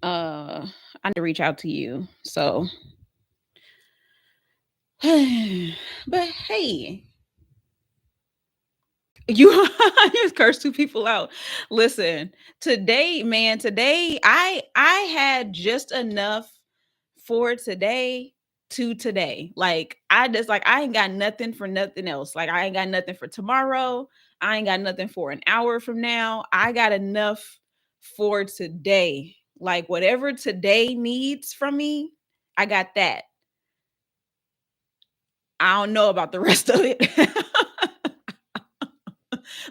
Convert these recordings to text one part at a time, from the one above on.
uh I need to reach out to you. So but hey, you you just cursed two people out. Listen, today, man, today I had just enough for today to today. Like I just like I ain't got nothing for nothing else. Like I ain't got nothing for tomorrow. I ain't got nothing for an hour from now. I got enough for today. Like whatever today needs from me, I got that. I don't know about the rest of it.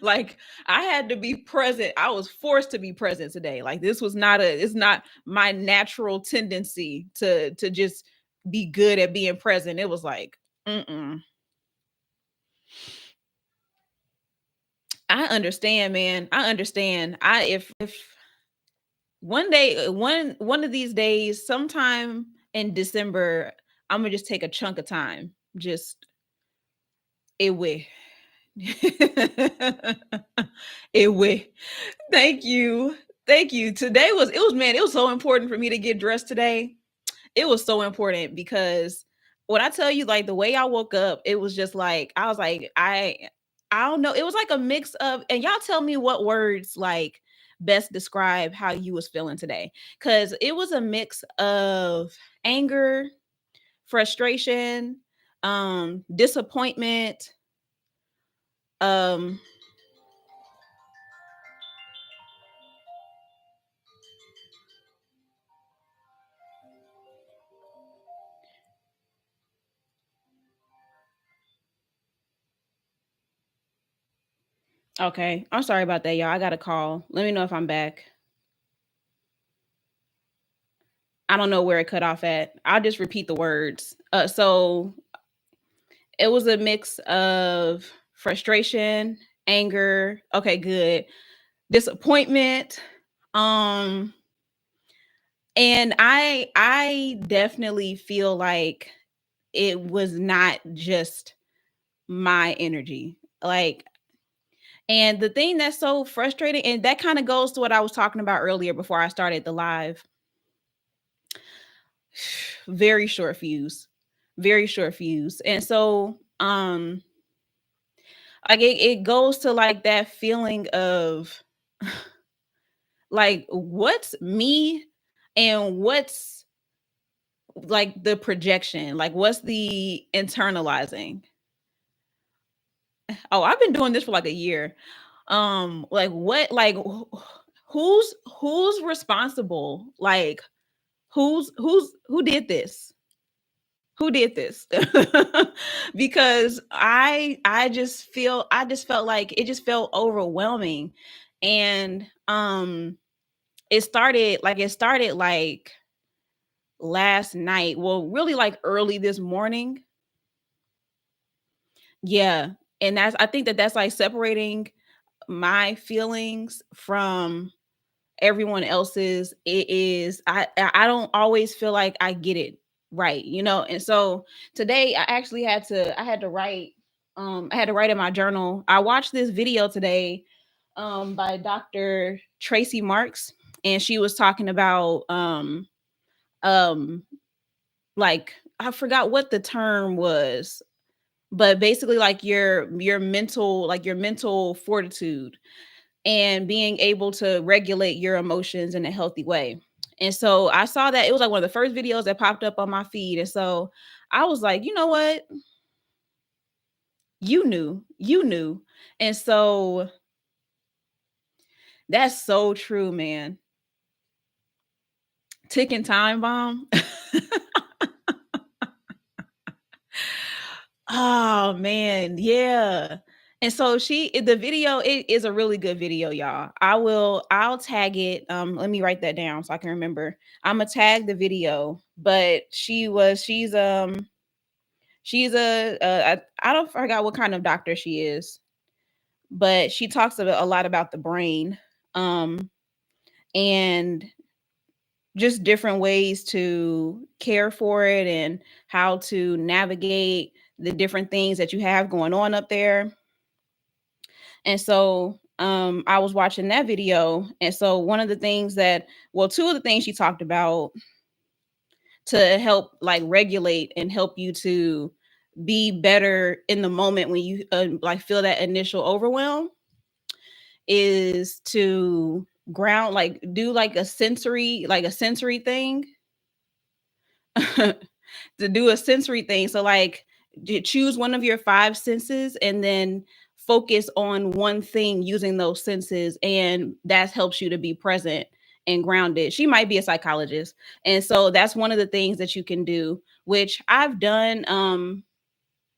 Like I had to be present. I was forced to be present today. Like this was not a it's not my natural tendency to just be good at being present. It was like, mm-mm. I understand, man. I understand. I if one day one of these days, sometime in December, I'm gonna just take a chunk of time. Just it way. It way. Thank you. Thank you. Today was it was man, it was so important for me to get dressed today. It was so important because when I tell you like the way I woke up, it was just like I was like I don't know. It was like a mix of and y'all tell me what words like best describe how you was feeling today cuz it was a mix of anger, frustration, disappointment, um okay. I'm sorry about that, y'all. I got a call. Let me know if I'm back. I don't know where it cut off at. I'll just repeat the words. So it was a mix of frustration, anger. Okay, good. Disappointment. Um, and I definitely feel like it was not just my energy. Like, and the thing that's so frustrating, and that kind of goes to what I was talking about earlier before I started the live. Very short fuse. Very short fuse. And so like it goes to like that feeling of like what's me and what's like the projection, like what's the internalizing. Oh, I've been doing this for like a year. Like what like who's responsible, like who did this, who did this. Because I just felt like it just felt overwhelming. And it started like last night, well really like early this morning. Yeah. And that's I think that that's like separating my feelings from everyone else's. It is I don't always feel like I get it right, you know. And so today I had to write. I had to write in my journal. I watched this video today by Dr. Tracy Marks, and she was talking about um like I forgot what the term was, but basically like your mental fortitude and being able to regulate your emotions in a healthy way. And so I saw that it was like one of the first videos that popped up on my feed. And so I was like, you know what? You knew. And so that's so true, man. Ticking time bomb. Oh man, yeah. And so the video it is a really good video, y'all. I'll tag it. Let me write that down so I can remember. I'm gonna tag the video, but she's I don't forgot what kind of doctor she is, but she talks a lot about the brain, um, and just different ways to care for it and how to navigate the different things that you have going on up there. And so I was watching that video, and so one of the things that, well, two of the things she talked about to help like regulate and help you to be better in the moment when you like feel that initial overwhelm is to ground, like do like a sensory thing. To do a sensory thing. So like choose one of your five senses and then focus on one thing using those senses, and that helps you to be present and grounded. She might be a psychologist. And so that's one of the things that you can do, which I've done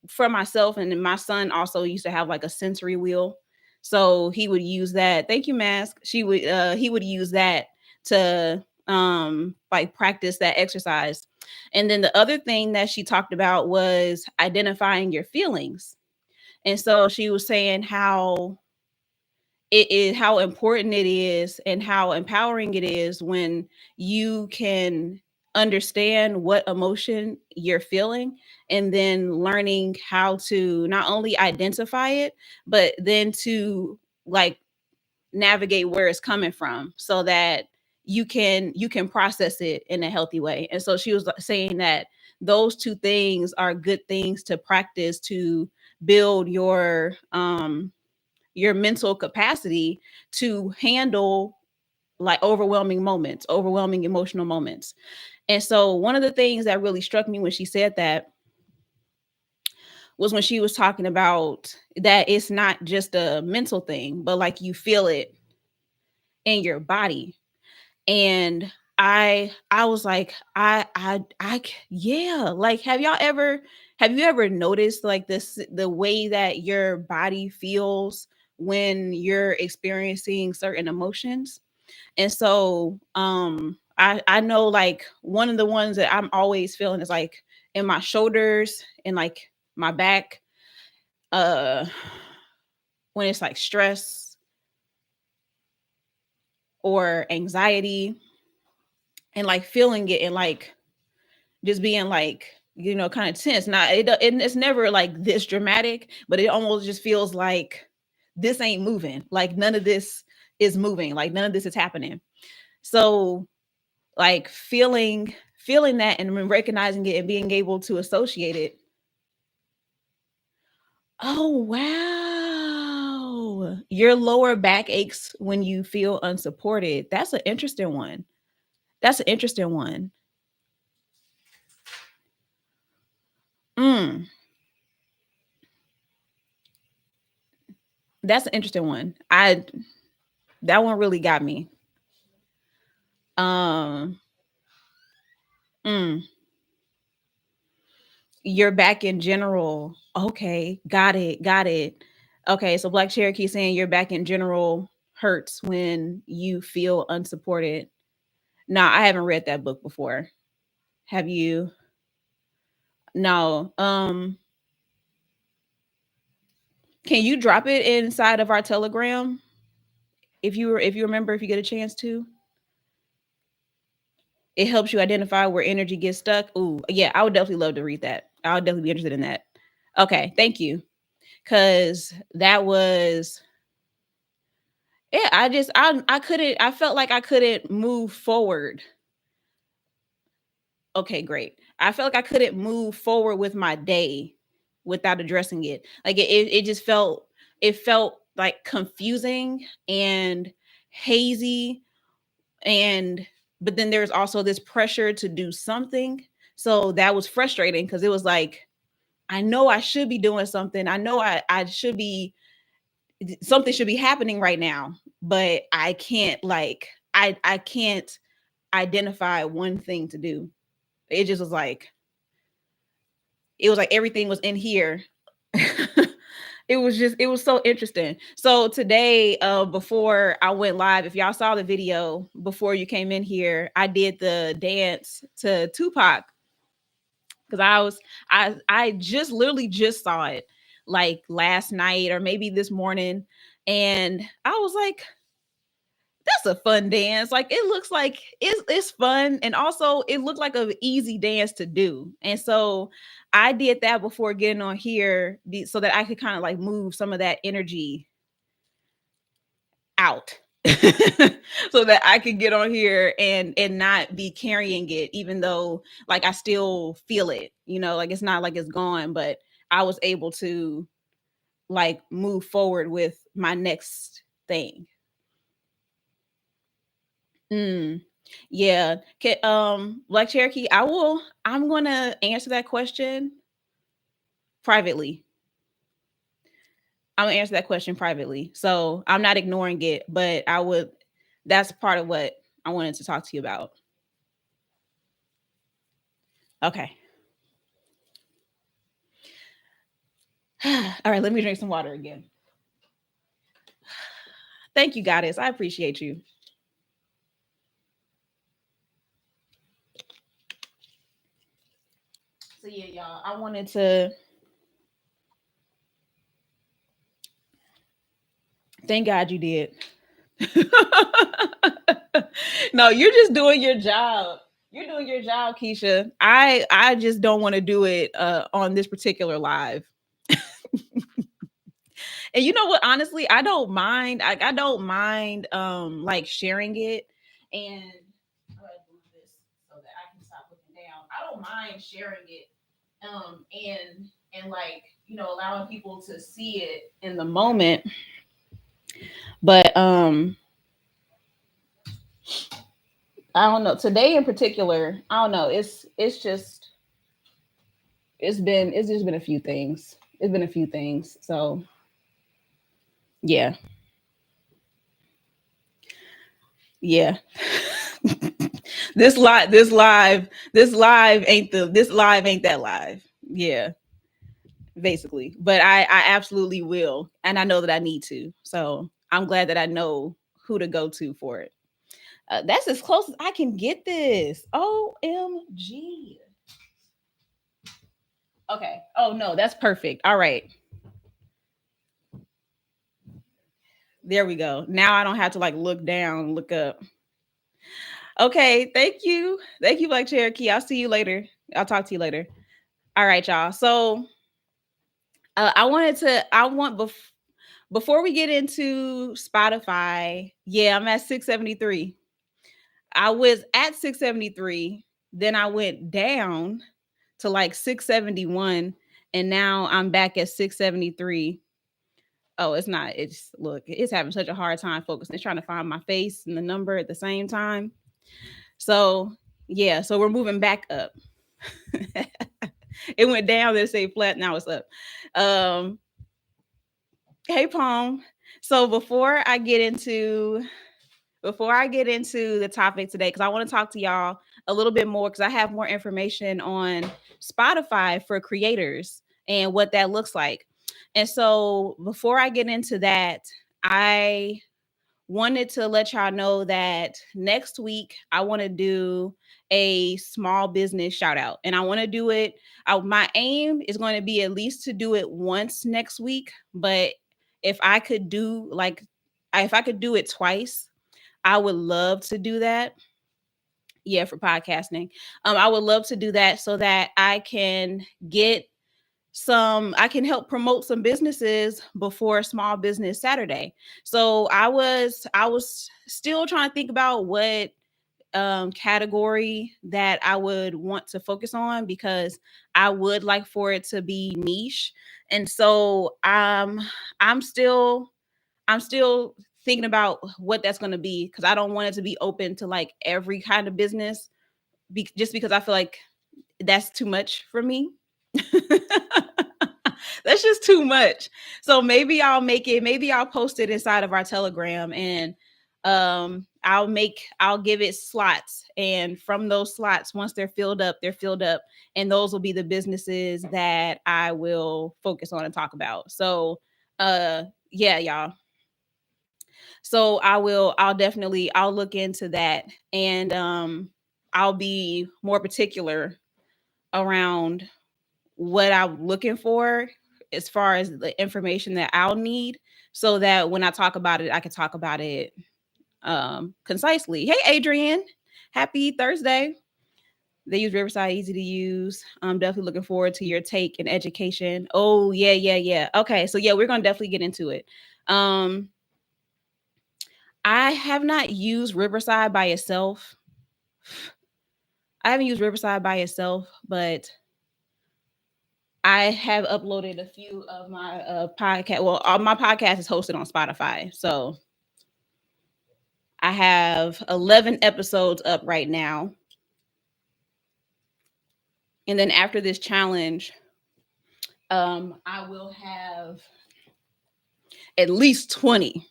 for myself, and then my son also used to have like a sensory wheel. So he would use that. Thank you, Mask. She would he would use that to like practice that exercise. And then the other thing that she talked about was identifying your feelings. And so she was saying how it is, how important it is and how empowering it is when you can understand what emotion you're feeling, and then learning how to not only identify it but then to like navigate where it's coming from so that you can process it in a healthy way. And so she was saying that those two things are good things to practice to build your mental capacity to handle like overwhelming moments, overwhelming emotional moments. And so one of the things that really struck me when she said that was when she was talking about that it's not just a mental thing, but like you feel it in your body. And I was like, yeah, like have you ever noticed like this, the way that your body feels when you're experiencing certain emotions? And so I know like one of the ones that I'm always feeling is like in my shoulders and like my back, uh when it's like stress or anxiety, and like feeling it and like just being like, kind of tense. Now it's never like this dramatic, but it almost just feels like this ain't moving, like none of this is moving, like none of this is happening. So like feeling that and recognizing it and being able to associate it. Oh wow, your lower back aches when you feel unsupported. That's an interesting one. That's an interesting one. mm, that's an interesting one. I That one really got me. um mm, your back in general. Okay, got it, got it. Okay, so Black Cherokee saying your back in general hurts when you feel unsupported. No, I haven't read that book before. Have you? No. Can you drop it inside of our Telegram if you remember, if you get a chance to? It helps you identify where energy gets stuck. Ooh, yeah, I would definitely love to read that. I would definitely be interested in that. Okay, thank you. Cause that was, yeah, I couldn't, I felt like I couldn't move forward. Okay, great. I felt like I couldn't move forward with my day without addressing it. Like it just felt, it felt like confusing and hazy, and but then there's also this pressure to do something. So that was frustrating because it was like, I know I should be doing something. I know I should be, something should be happening right now, but I can't like I can't identify one thing to do. It just was like, it was like everything was in here. It was just, it was so interesting. So today, before I went live, if y'all saw the video before you came in here, I did the dance to Tupac because I just literally just saw it like last night or maybe this morning, and I was like, that's a fun dance. Like it looks like it's fun, and also it looked like an easy dance to do. And so I did that before getting on here so that I could kind of like move some of that energy. out so that I could get on here and not be carrying it, even though like I still feel it, like it's not like it's gone, but I was able to like move forward with my next thing. Mm, yeah. Black Cherokee, I'm gonna answer that question privately. I'm gonna answer that question privately. So I'm not ignoring it, but that's part of what I wanted to talk to you about. Okay. All right, let me drink some water again. Thank you, Goddess. I appreciate you. So yeah, y'all, I wanted to thank God you did. No, you're just doing your job. You're doing your job, Keisha. I just don't want to do it on this particular live. And you know what? Honestly, I don't mind. I don't mind like sharing it and I'm gonna do this so that I can stop looking down. I don't mind sharing it and like allowing people to see it in the moment. But I don't know. Today in particular, I don't know. It's just been a few things. It's been a few things. So yeah. Yeah. This live ain't that live. Yeah, basically. But I absolutely will. And I know that I need to. So I'm glad that I know who to go to for it. That's as close as I can get this. OMG. Okay. Oh no, that's perfect. All right. There we go. Now I don't have to like look down, look up. Okay, thank you. Thank you, Black Cherokee. I'll see you later. I'll talk to you later. All right, y'all. So before we get into Spotify, yeah, I'm at 673. I was at 673, then I went down to like 671, and now I'm back at 673. Oh, it's not. It's having such a hard time focusing. It's trying to find my face and the number at the same time. So yeah, so we're moving back up. It went down, then say flat, now it's up. Um, hey Palm. So before I get into the topic today, because I want to talk to y'all a little bit more, because I have more information on Spotify for creators and what that looks like. And so before I get into that, I wanted to let y'all know that next week I want to do a small business shout out, and I want to do it. My aim is going to be at least to do it once next week, but if I could do like if I could do it twice, I would love to do that. Yeah, for podcasting. I would love to do that so that I can help promote some businesses before Small Business Saturday. So I was still trying to think about what category that I would want to focus on, because I would like for it to be niche. And so I'm still thinking about what that's going to be, because I don't want it to be open to like every kind of business, just because I feel like that's too much for me. That's just too much. So maybe I'll post it inside of our Telegram, and I'll give it slots, and from those slots, once they're filled up, and those will be the businesses that I will focus on and talk about. So yeah, y'all. So I'll look into that, and I'll be more particular around what I'm looking for as far as the information that I'll need, so that when I talk about it, I can talk about it concisely. Hey Adrian, happy Thursday. They use Riverside, easy to use. I'm definitely looking forward to your take and education. Oh yeah, yeah, yeah. Okay, so yeah, we're gonna definitely get into it. Um I have not used Riverside by itself. I haven't used Riverside by itself, but I have uploaded a few of my podcast. Well, all my podcast is hosted on Spotify, so I have 11 episodes up right now. And then after this challenge, I will have at least 20.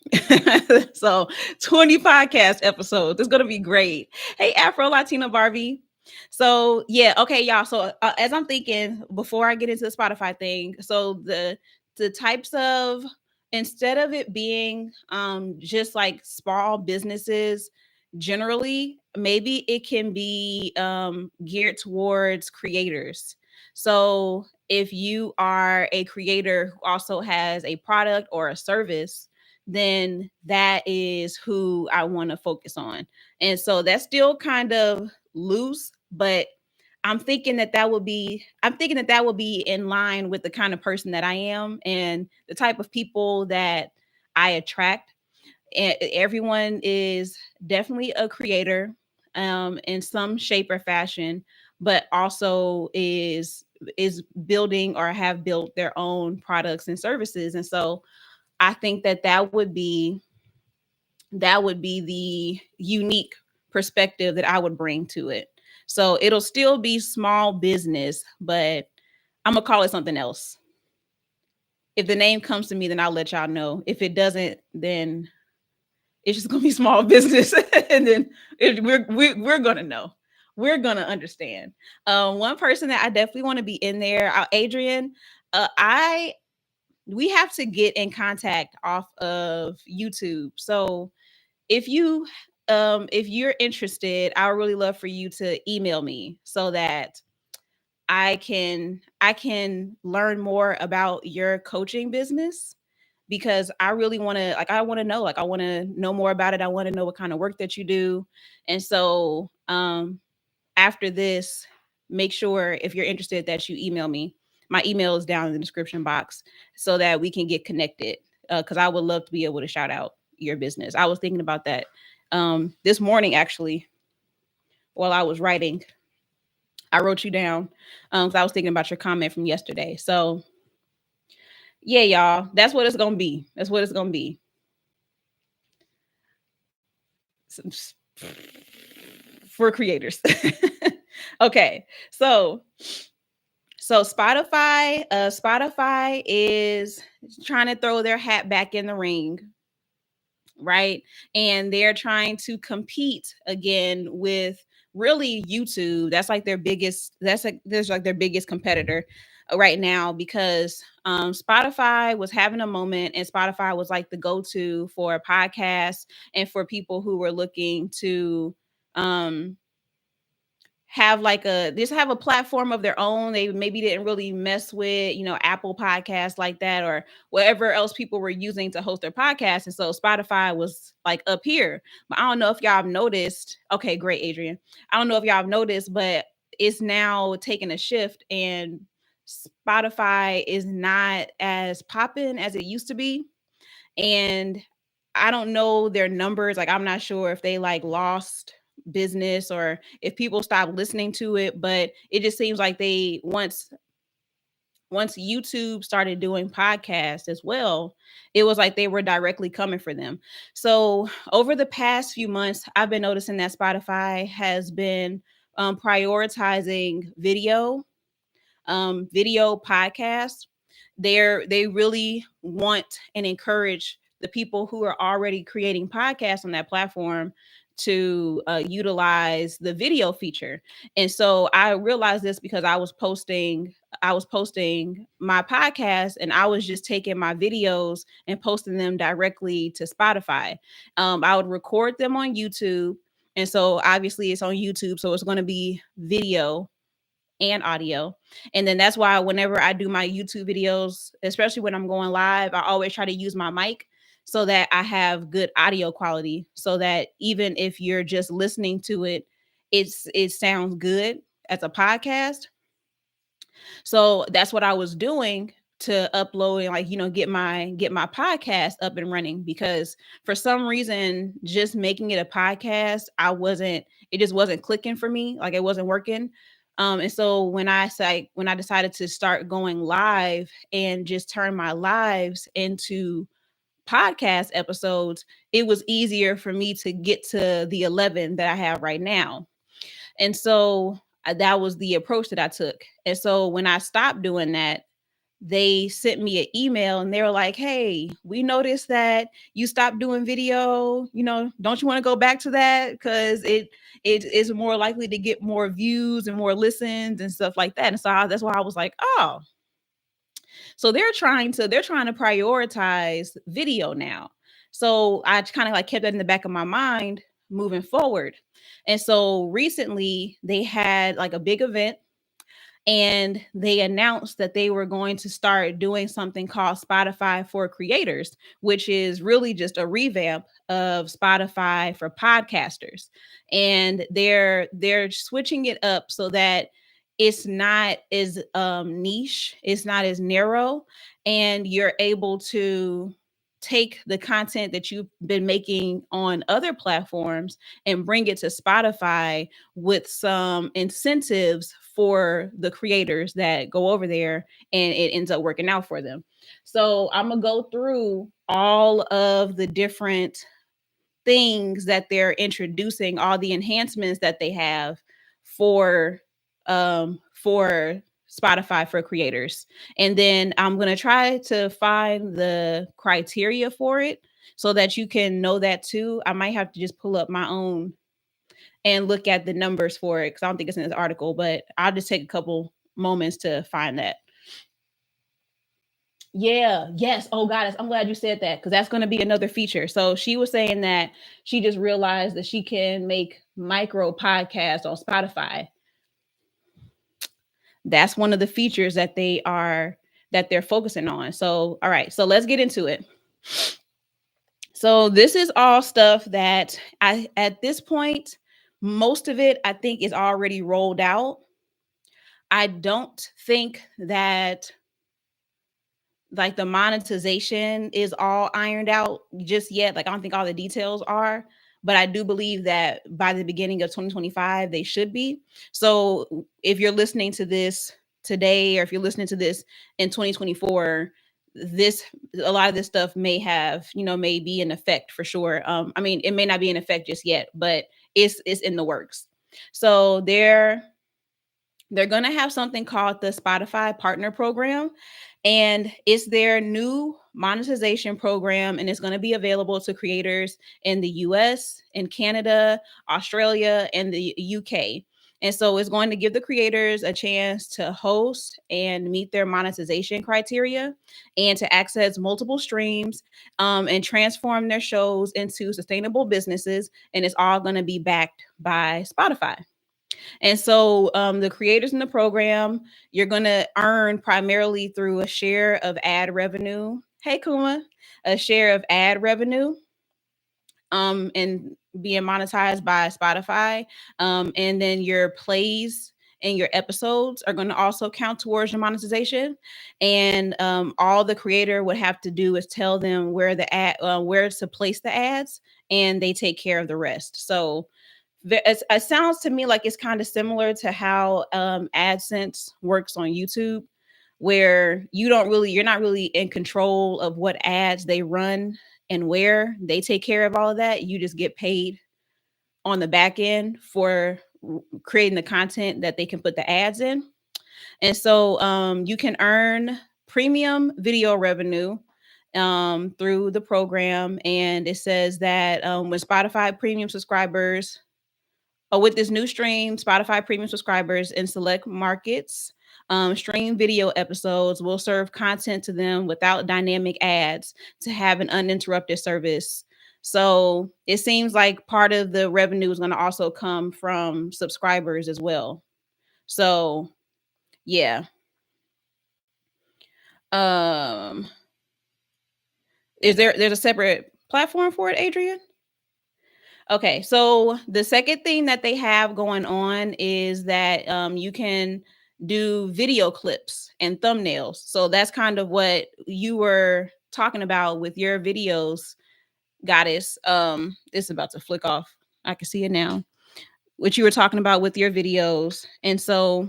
So 20 podcast episodes. It's going to be great. Hey, Afro Latina Barbie. So yeah, okay, y'all. So as I'm thinking before I get into the Spotify thing, so the types of, instead of it being just like small businesses generally, maybe it can be geared towards creators. So if you are a creator who also has a product or a service, then that is who I want to focus on. And so that's still kind of loose, but I'm thinking that that would be in line with the kind of person that I am and the type of people that I attract. And everyone is definitely a creator in some shape or fashion, but also is building or have built their own products and services. And so I think that that would be the unique perspective that I would bring to it. So it'll still be small business, but I'm gonna call it something else. If the name comes to me, then I'll let y'all know. If it doesn't, then it's just gonna be small business, and then we're gonna know. We're gonna understand. One person that I definitely want to be in there, Adrian. I We have to get in contact off of YouTube. So if you're interested, I would really love for you to email me so that I can learn more about your coaching business, because I really want to, like, I want to know, like, I want to know more about it. I want to know what kind of work that you do. And so after this, make sure if you're interested that you email me. My email is down in the description box so that we can get connected, because I would love to be able to shout out your business. I was thinking about that this morning, actually, while I was writing. I wrote you down because I was thinking about your comment from yesterday. So yeah, y'all, that's what it's gonna be. That's what it's gonna be. For creators. Okay, so Spotify is trying to throw their hat back in the ring, right? And they're trying to compete again with really YouTube. That's like their biggest. There's like their biggest competitor right now, because Spotify was having a moment, and Spotify was like the go-to for podcasts and for people who were looking to um have like a just have a platform of their own. They maybe didn't really mess with, Apple Podcasts like that, or whatever else people were using to host their podcasts. And so Spotify was like up here. But I don't know if y'all have noticed. Okay, great, Adrian. I don't know if y'all have noticed, but it's now taking a shift, and Spotify is not as popping as it used to be. And I don't know their numbers. Like, I'm not sure if they like lost business or if people stopped listening to it, but it just seems like they once YouTube started doing podcasts as well, it was like they were directly coming for them. So over the past few months, I've been noticing that Spotify has been prioritizing video podcasts. They really want and encourage the people who are already creating podcasts on that platform to utilize the video feature. And so I realized this because I was posting my podcast, and I was just taking my videos and posting them directly to Spotify. I would record them on YouTube, and so obviously it's on YouTube, so it's going to be video and audio. And then that's why whenever I do my YouTube videos, especially when I'm going live, I always try to use my mic so that I have good audio quality, so that even if you're just listening to it, it sounds good as a podcast. So that's what I was doing to upload and, like, get my podcast up and running, because for some reason just making it a podcast, it just wasn't clicking for me, like it wasn't working. And so when I decided to start going live and just turn my lives into podcast episodes, it was easier for me to get to the 11 that I have right now. And so that was the approach that I took. And so when I stopped doing that, they sent me an email and they were like, "Hey, we noticed that you stopped doing video. Don't you want to go back to that? Because it is more likely to get more views and more listens and stuff like that." And so that's why I was like, "Oh, so they're trying to prioritize video now." So I kind of like kept that in the back of my mind moving forward. And so recently they had like a big event, and they announced that they were going to start doing something called Spotify for Creators, which is really just a revamp of Spotify for podcasters. And they're switching it up so that it's not as niche, it's not as narrow, and you're able to take the content that you've been making on other platforms and bring it to Spotify with some incentives for the creators that go over there, and it ends up working out for them. So I'm gonna go through all of the different things that they're introducing, all the enhancements that they have for Spotify for creators. And then I'm going to try to find the criteria for it so that you can know that too. I might have to just pull up my own and look at the numbers for it, cuz I don't think it's in this article, but I'll just take a couple moments to find that. Yeah, yes. Oh God, I'm glad you said that, because that's going to be another feature. So she was saying that she just realized that she can make micro podcasts on Spotify. That's one of the features that they're focusing on. So, all right, so let's get into it. So this is all stuff that I at this point, most of it I think is already rolled out. I don't think that like the monetization is all ironed out just yet. Like I don't think all the details are, but I do believe that by the beginning of 2025 they should be. So if you're listening to this today, or if you're listening to this in 2024, this a lot of this stuff may be in effect for sure. I mean, it may not be in effect just yet, but it's in the works. So they're going to have something called the Spotify Partner Program, and it's their new monetization program, and it's going to be available to creators in the US, in Canada, Australia, and the UK. And so it's going to give the creators a chance to host and meet their monetization criteria, and to access multiple streams, and transform their shows into sustainable businesses. And it's all going to be backed by Spotify. And so the creators in the program, you're going to earn primarily through a share of ad revenue. Hey, Kuma, a share of ad revenue, and being monetized by Spotify. And then your plays and your episodes are going to also count towards your monetization. And all the creator would have to do is tell them where to place the ads, and they take care of the rest. So it sounds to me like it's kind of similar to how AdSense works on YouTube, where you're not really in control of what ads they run and where they take care of all of that. You just get paid on the back end for creating the content that they can put the ads in. And so you can earn premium video revenue through the program. And it says that when Spotify premium subscribers with this new stream, Spotify premium subscribers in select markets stream video episodes will serve content to them without dynamic ads to have an uninterrupted service. So it seems like part of the revenue is going to also come from subscribers as well. So yeah. Um, there's a separate platform for it, Adrian? Okay, so the second thing that they have going on is that you can do video clips and thumbnails. So that's kind of what you were talking about with your videos, goddess. It's about to flick off. I can see it now. What you were talking about with your videos. And so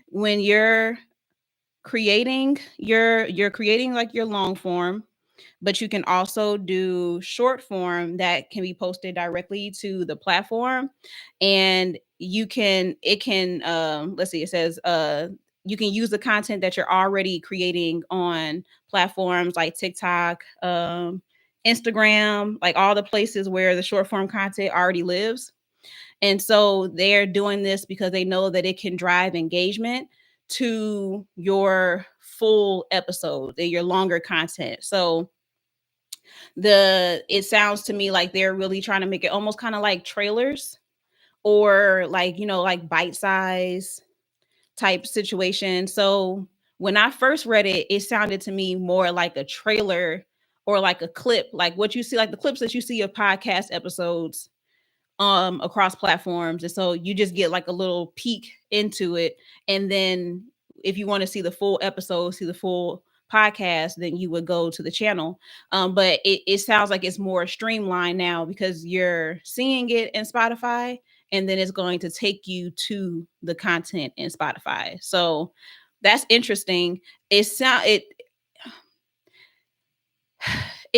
when you're creating like your long form, but you can also do short form that can be posted directly to the platform. And it can let's see, it says you can use the content that you're already creating on platforms like TikTok, Instagram, like all the places where the short form content already lives. And so they're doing this because they know that it can drive engagement to your full episode and your longer content. So it sounds to me like they're really trying to make it almost kind of like trailers, or like, like bite size type situation. So when I first read it, it sounded to me more like a trailer or like a clip, like what you see, like the clips that you see of podcast episodes across platforms. And so you just get like a little peek into it. And then if you want to see the full episode, see the full podcast, then you would go to the channel. But it sounds like it's more streamlined now because you're seeing it in Spotify, and then it's going to take you to the content in Spotify. So that's interesting. It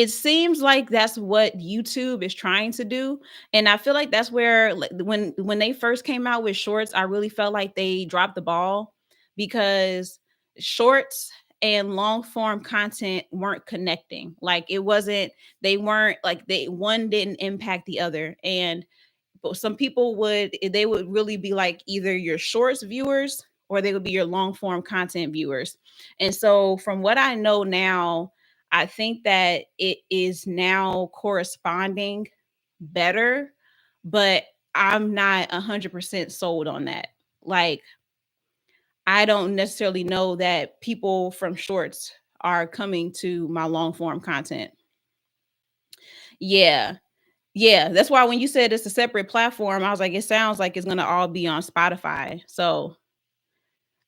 seems like that's what YouTube is trying to do. And I feel like that's where, like, when they first came out with shorts, I really felt like they dropped the ball, because shorts and long form content weren't connecting. Like it wasn't they weren't like they one didn't impact the other. And but some people would really be like either your shorts viewers or they would be your long form content viewers. And so from what I know now, I think that it is now corresponding better, but I'm not 100% sold on that. Like I don't necessarily know that people from shorts are coming to my long form content. Yeah. Yeah, that's why when you said it's a separate platform, I was like, it sounds like it's gonna all be on Spotify. So,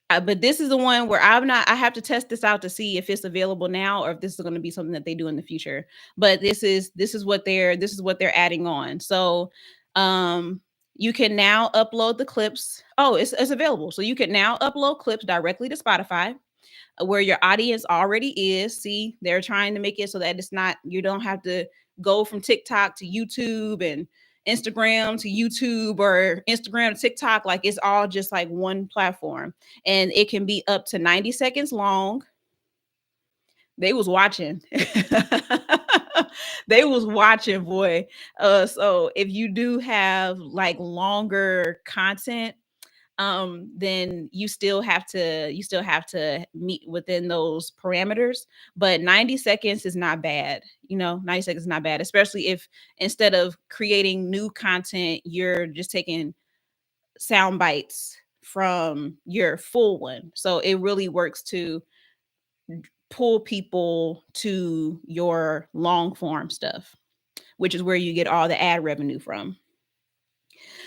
but this is the one where I have to test this out to see if it's available now or if this is going to be something that they do in the future. But this is what they're adding on. So, um, you can now upload the clips. Oh, it's available. So you can now upload clips directly to Spotify, where your audience already is. See, they're trying to make it so that it's not, you don't have to go from TikTok to YouTube and Instagram to YouTube or Instagram to TikTok. Like it's all just like one platform, and it can be up to 90 seconds long. They was watching. They was watching, boy. So if you do have like longer content, then you still have to meet within those parameters. But 90 seconds is not bad. 90 seconds is not bad, especially if instead of creating new content, you're just taking sound bites from your full one. So it really works to pull people to your long form stuff, which is where you get all the ad revenue from.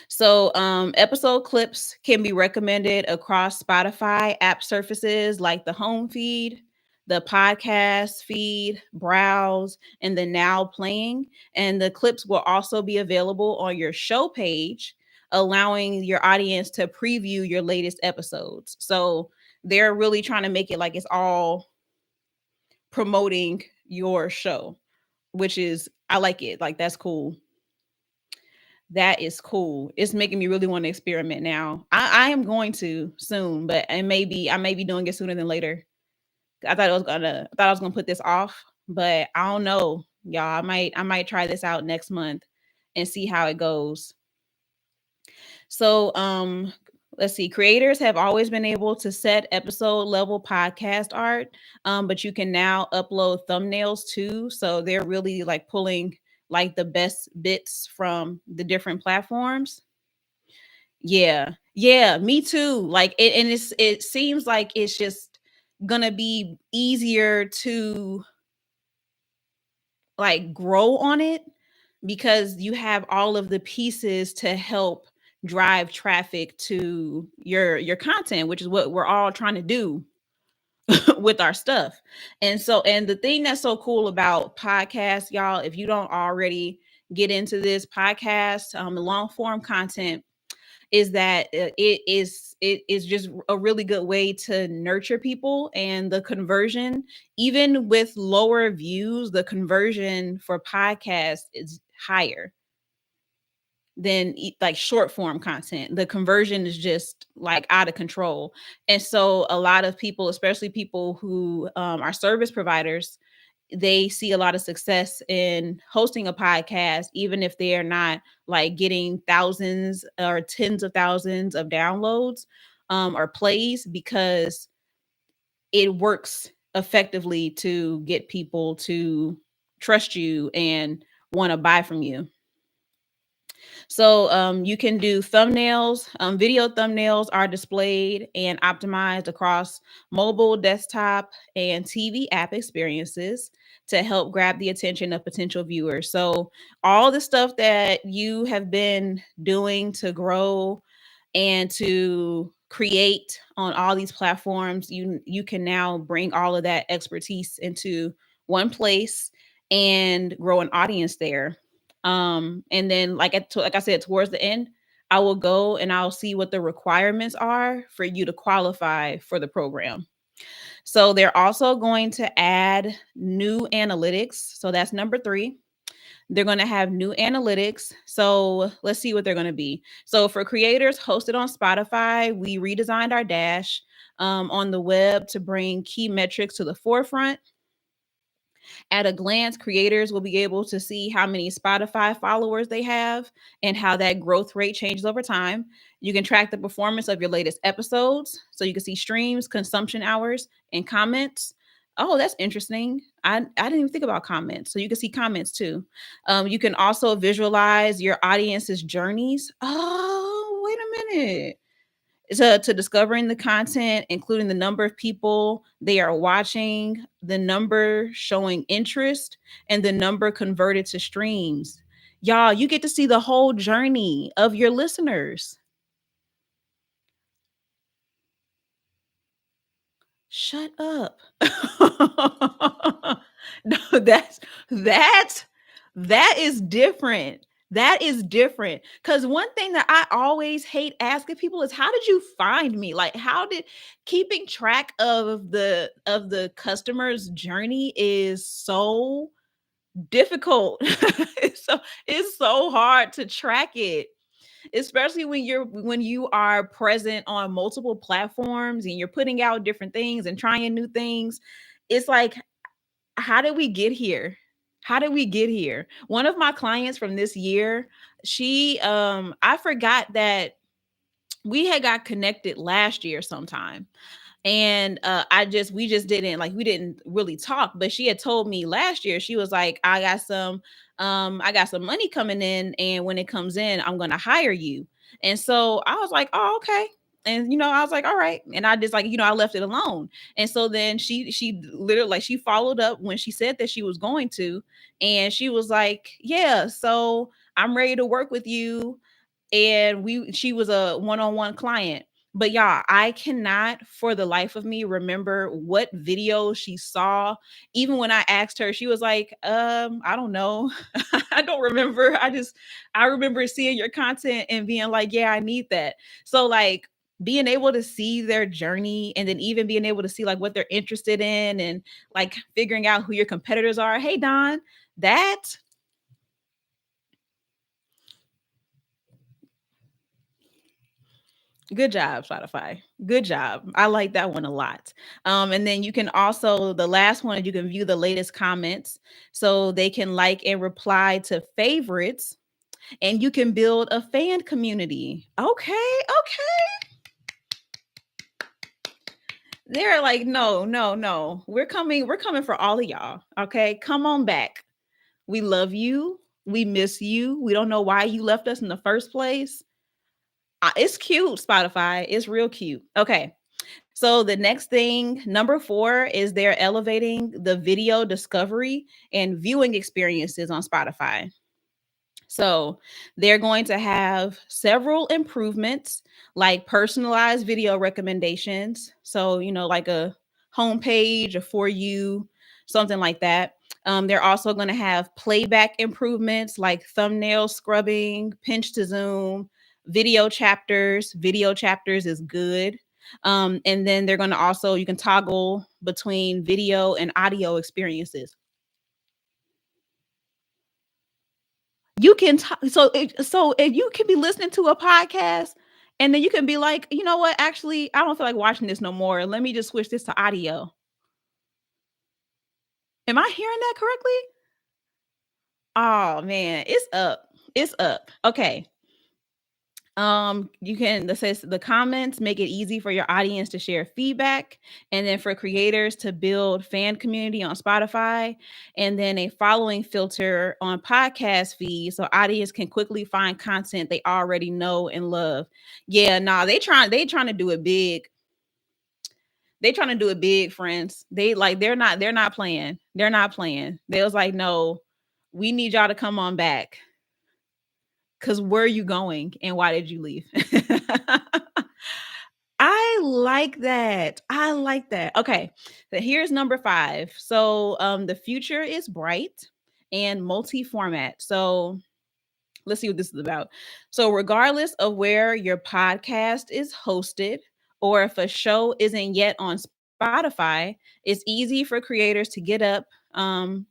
So, episode clips can be recommended across Spotify app surfaces like the home feed, the podcast feed, browse, and the now playing. And the clips will also be available on your show page, allowing your audience to preview your latest episodes. So, they're really trying to make it like it's all promoting your show, which is, I like it. Like, that's cool. That is cool. It's making me really want to experiment now. I am going to soon, but I may be doing it sooner than later. I thought I was gonna put this off, but I don't know, y'all. I might try this out next month and see how it goes. So, let's see. Creators have always been able to set episode level podcast art, but you can now upload thumbnails too. So they're really like pulling like the best bits from the different platforms. Yeah, yeah, me too. Like, and it seems like it's just gonna be easier to like grow on it because you have all of the pieces to help drive traffic to your content, which is what we're all trying to do with our stuff. And the thing that's so cool about podcasts, y'all, if you don't already get into this podcast, the long form content, is that it is just a really good way to nurture people, and the conversion, even with lower views, the conversion for podcasts is higher than like short form content. The conversion is just like out of control. And so a lot of people, especially people who are service providers, they see a lot of success in hosting a podcast, even if they are not like getting thousands or tens of thousands of downloads or plays, because it works effectively to get people to trust you and want to buy from you. So you can do thumbnails. Video thumbnails are displayed and optimized across mobile, desktop, and TV app experiences to help grab the attention of potential viewers. So all the stuff that you have been doing to grow and to create on all these platforms, you can now bring all of that expertise into one place and grow an audience there. And then like I said, towards the end, I will go and I'll see what the requirements are for you to qualify for the program. So they're also going to add new analytics. So that's number 3. They're going to have new analytics. So let's see what they're going to be. So for creators hosted on Spotify, we redesigned our dash on the web to bring key metrics to the forefront. At a glance, creators will be able to see how many Spotify followers they have and how that growth rate changes over time. You can track the performance of your latest episodes. So you can see streams, consumption hours, and comments. Oh, that's interesting. I didn't even think about comments. So you can see comments too. You can also visualize your audience's journeys. Oh, wait a minute. To discovering the content, including the number of people they are watching, the number showing interest, and the number converted to streams. Y'all, you get to see the whole journey of your listeners. Shut up. No, that's that is different. That is different. Because one thing that I always hate asking people is, how did you find me? Like, how did keeping track of the customer's journey is so difficult. It's so hard to track it, especially when you are present on multiple platforms and you're putting out different things and trying new things. It's like, how did we get here? How did we get here? One of my clients from this year, she I forgot that we had got connected last year sometime, and we just didn't, like, we didn't really talk. But she had told me last year, she was like, I got some money coming in, and when it comes in, I'm gonna hire you. And so I was like, oh, okay. And I was like, all right. And I just, like, I left it alone. And so then she literally, like, she followed up when she said that she was going to, and she was like, yeah, so I'm ready to work with you. And she was a one-on-one client. But y'all, I cannot for the life of me remember what video she saw. Even when I asked her, she was like, I don't know. I don't remember. I remember seeing your content and being like, yeah, I need that. So, like, being able to see their journey, and then even being able to see like what they're interested in, and like figuring out who your competitors are. Hey, Don, that good job, Spotify. Good job. I like that one a lot. And then you can also, the last one, you can view the latest comments, so they can like and reply to favorites, and you can build a fan community. Okay, okay. They're like, no, no, no. We're coming for all of y'all. Okay, come on back. We love you. We miss you. We don't know why you left us in the first place. It's cute, Spotify. It's real cute. Okay. So the next thing, number 4, is they're elevating the video discovery and viewing experiences on Spotify. So they're going to have several improvements like personalized video recommendations. So, like a homepage, a for you, something like that. They're also going to have playback improvements like thumbnail scrubbing, pinch to zoom, video chapters. Video chapters is good. And then they're going to also, you can toggle between video and audio experiences. You can so if you can be listening to a podcast and then you can be like, you know what? Actually, I don't feel like watching this no more. Let me just switch this to audio. Am I hearing that correctly? Oh man, it's up. It's up. Okay. You can that says the comments make it easy for your audience to share feedback, and then for creators to build fan community on Spotify, and then a following filter on podcast feeds so audience can quickly find content they already know and love. Yeah, nah, they trying to do it big. They trying to do it big, friends. They're not playing. They're not playing. They was like, no, we need y'all to come on back. Cause where are you going and why did you leave? I like that. I like that. Okay. So here's number 5. So the future is bright and multi-format. So let's see what this is about. So, regardless of where your podcast is hosted or if a show isn't yet on Spotify, it's easy for creators to get up and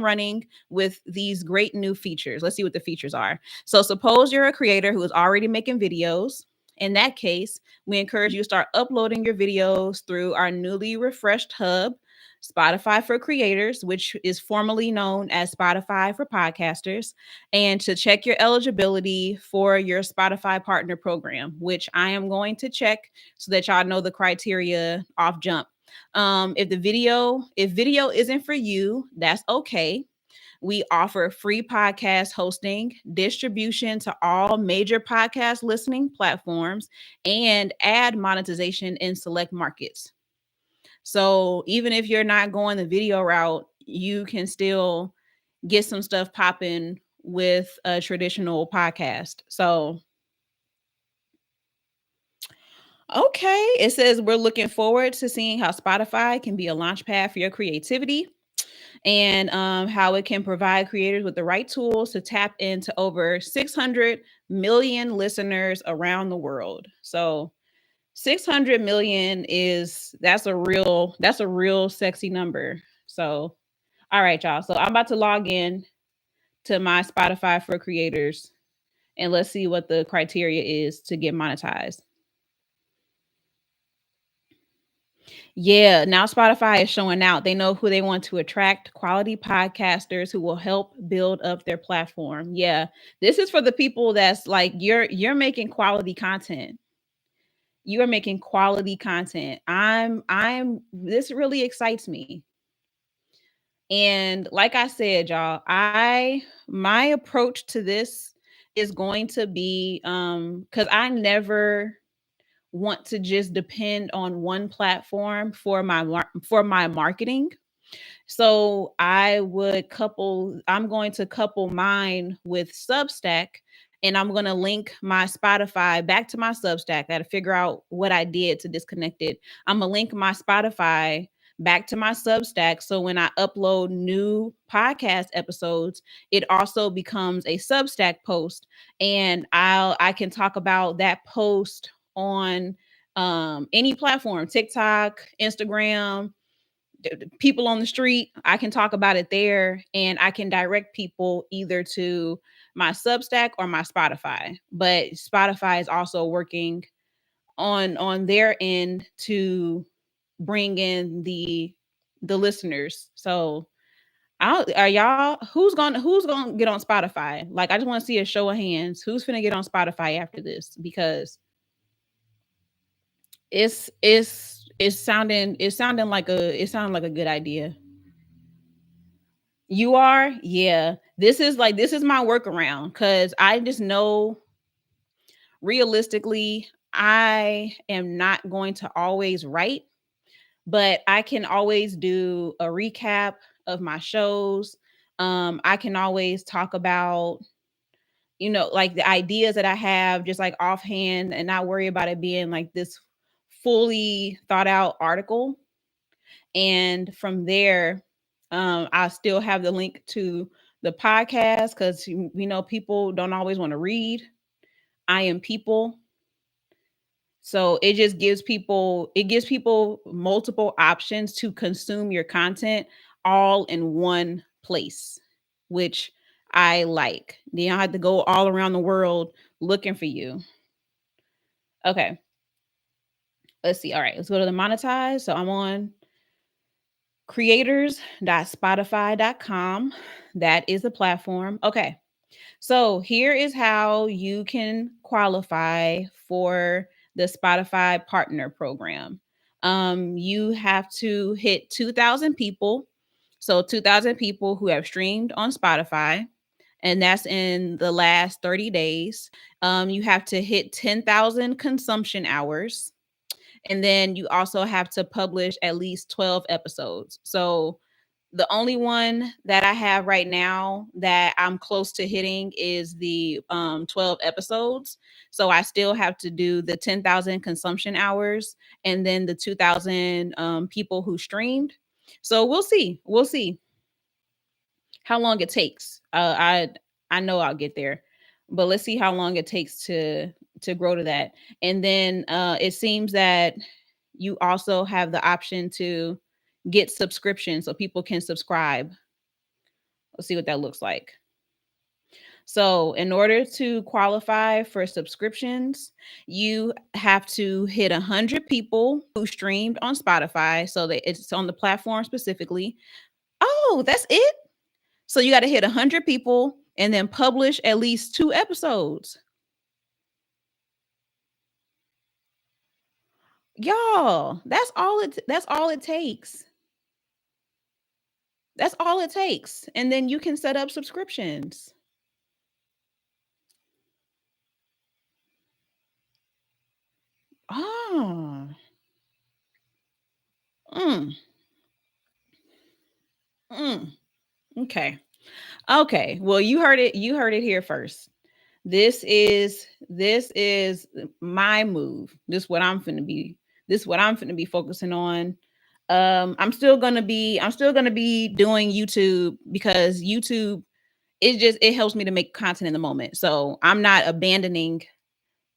running with these great new features. Let's see what the features are. So, suppose you're a creator who is already making videos. In that case, we encourage you to start uploading your videos through our newly refreshed hub, Spotify for Creators, which is formerly known as Spotify for Podcasters, and to check your eligibility for your Spotify partner program, which I am going to check so that y'all know the criteria off jump. If video isn't for you, that's okay. We offer free podcast hosting, distribution to all major podcast listening platforms, and ad monetization in select markets. So even if you're not going the video route, you can still get some stuff popping with a traditional podcast. So, okay, it says we're looking forward to seeing how Spotify can be a launch pad for your creativity and how it can provide creators with the right tools to tap into over 600 million listeners around the world. So, 600 million is that's a real sexy number. So, all right, y'all. So, I'm about to log in to my Spotify for creators and let's see what the criteria is to get monetized. Yeah, now Spotify is showing out. They know who they want to attract, quality podcasters who will help build up their platform. Yeah. This is for the people that's like you're making quality content. You are making quality content. I'm this really excites me. And like I said, y'all, I my approach to this is going to be cuz I never want to just depend on one platform for my marketing. So I'm going to couple mine with Substack, and I'm going to link my Spotify back to my Substack. I got to figure out what I did to disconnect it. I'm going to link my Spotify back to my Substack. So when I upload new podcast episodes, it also becomes a Substack post. And I can talk about that post on any platform, TikTok, Instagram, people on the street. I can talk about it there, and I can direct people either to my Substack or my Spotify. But Spotify is also working on their end to bring in the listeners. So are y'all who's gonna get on Spotify? Like I just want to see a show of hands. Who's gonna get on Spotify after this? Because it sounding like a good idea. You are? Yeah. This is my workaround because I just know realistically I am not going to always write, but I can always do a recap of my shows. I can always talk about like the ideas that I have just like offhand and not worry about it being like this fully thought out article. And from there, I still have the link to the podcast because people don't always want to read. I am people. So it gives people multiple options to consume your content all in one place, which I like. You don't have to go all around the world looking for you. Okay, let's see. All right, let's go to the monetize. So I'm on creators.spotify.com. That is the platform. Okay. So here is how you can qualify for the Spotify Partner Program. You have to hit 2,000 people. So 2,000 people who have streamed on Spotify, and that's in the last 30 days. You have to hit 10,000 consumption hours. And then you also have to publish at least 12 episodes. So the only one that I have right now that I'm close to hitting is the 12 episodes. So I still have to do the 10,000 consumption hours and then the 2,000 people who streamed. So we'll see. We'll see how long it takes. I know I'll get there, but let's see how long it takes to grow to that. And then it seems that you also have the option to get subscriptions so people can subscribe. Let's see what that looks like. So, in order to qualify for subscriptions, you have to hit 100 people who streamed on Spotify so that it's on the platform specifically. Oh, that's it? So, you got to hit 100 people and then publish at least 2 episodes. Y'all, that's all it takes. That's all it takes. And then you can set up subscriptions. Oh. Mm, mm. Okay. Okay. Well, you heard it here first. This is my move. This what I'm finna be focusing on. I'm still gonna be doing YouTube because YouTube it helps me to make content in the moment. So I'm not abandoning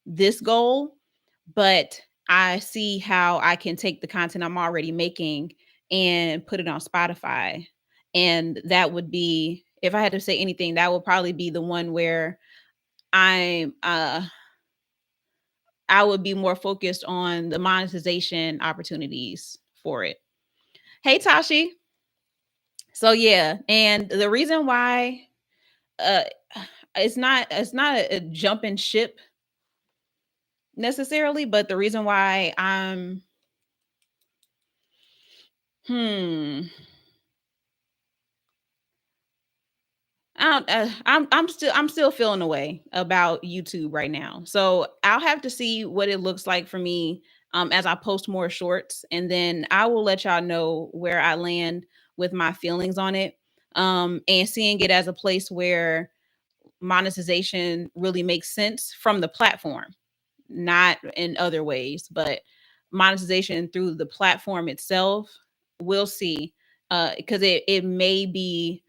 this goal, but I see how I can take the content I'm already making and put it on Spotify. And that would be, if I had to say anything, that would probably be the one where I'm I would be more focused on the monetization opportunities for it. Hey Tashi. So yeah, and the reason why uh it's not a jumping ship necessarily, but the reason why hmm I'm still feeling away about YouTube right now. So I'll have to see what it looks like for me as I post more shorts, and then I will let y'all know where I land with my feelings on it. And seeing it as a place where monetization really makes sense from the platform, not in other ways, but monetization through the platform itself. We'll see, because it may be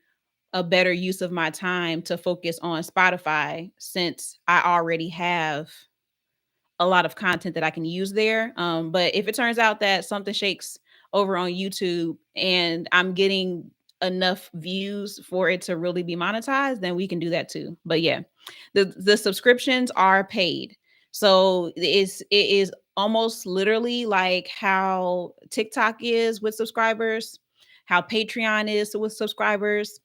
a better use of my time to focus on Spotify since I already have a lot of content that I can use there. But if it turns out that something shakes over on YouTube and I'm getting enough views for it to really be monetized, then we can do that too. But yeah, the subscriptions are paid. So it is almost literally like how TikTok is with subscribers, how Patreon is with subscribers,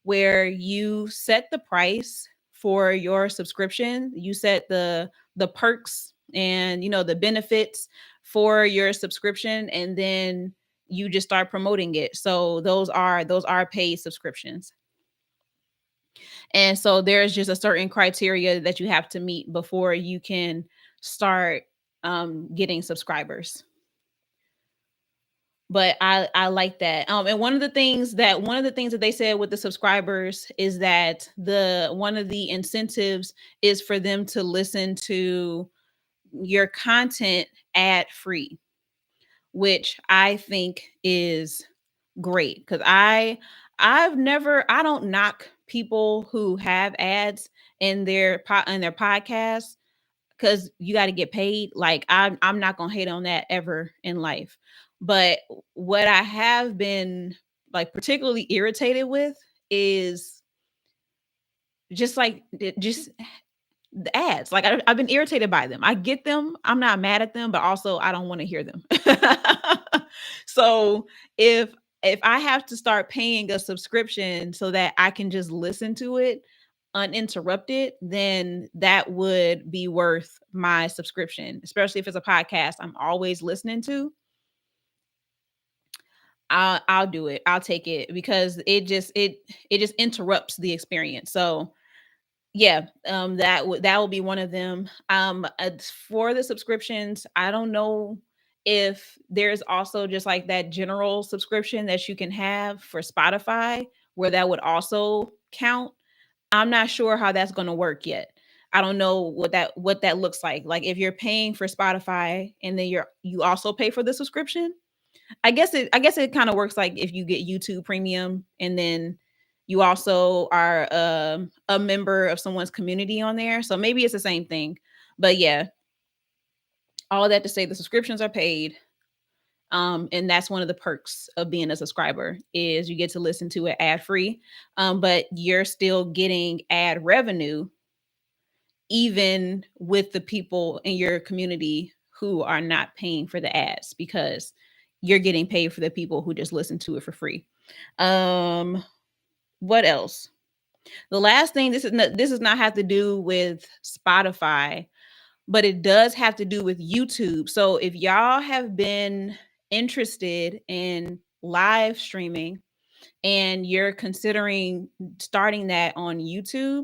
where you set the price for your subscription, you set the perks and the benefits for your subscription, and then you just start promoting it. So those are paid subscriptions. And so there's just a certain criteria that you have to meet before you can start getting subscribers. But I like that. And one of the things that they said with the subscribers is that the one of the incentives is for them to listen to your content ad free, which I think is great because I don't knock people who have ads in their podcasts because you got to get paid. Like I'm not gonna hate on that ever in life. But what I have been like particularly irritated with is just the ads. Like I've been irritated by them. I get them. I'm not mad at them, but also I don't want to hear them. So if if I have to start paying a subscription so that I can just listen to it uninterrupted, then that would be worth my subscription, especially if it's a podcast I'm always listening to. I'll do it. I'll take it because it just interrupts the experience. So yeah, that will be one of them. For the subscriptions, I don't know if there's also just like that general subscription that you can have for Spotify where that would also count. I'm not sure how that's going to work yet. I don't know what that looks like. Like if you're paying for Spotify and then you also pay for the subscription, I guess it kind of works like if you get YouTube Premium and then you also are a member of someone's community on there. So maybe it's the same thing. But yeah, all that to say the subscriptions are paid. And that's one of the perks of being a subscriber is you get to listen to it ad free. But you're still getting ad revenue even with the people in your community who are not paying for the ads because you're getting paid for the people who just listen to it for free. Um, what else? The last thing this does not have to do with Spotify, but it does have to do with YouTube. So if y'all have been interested in live streaming and you're considering starting that on YouTube,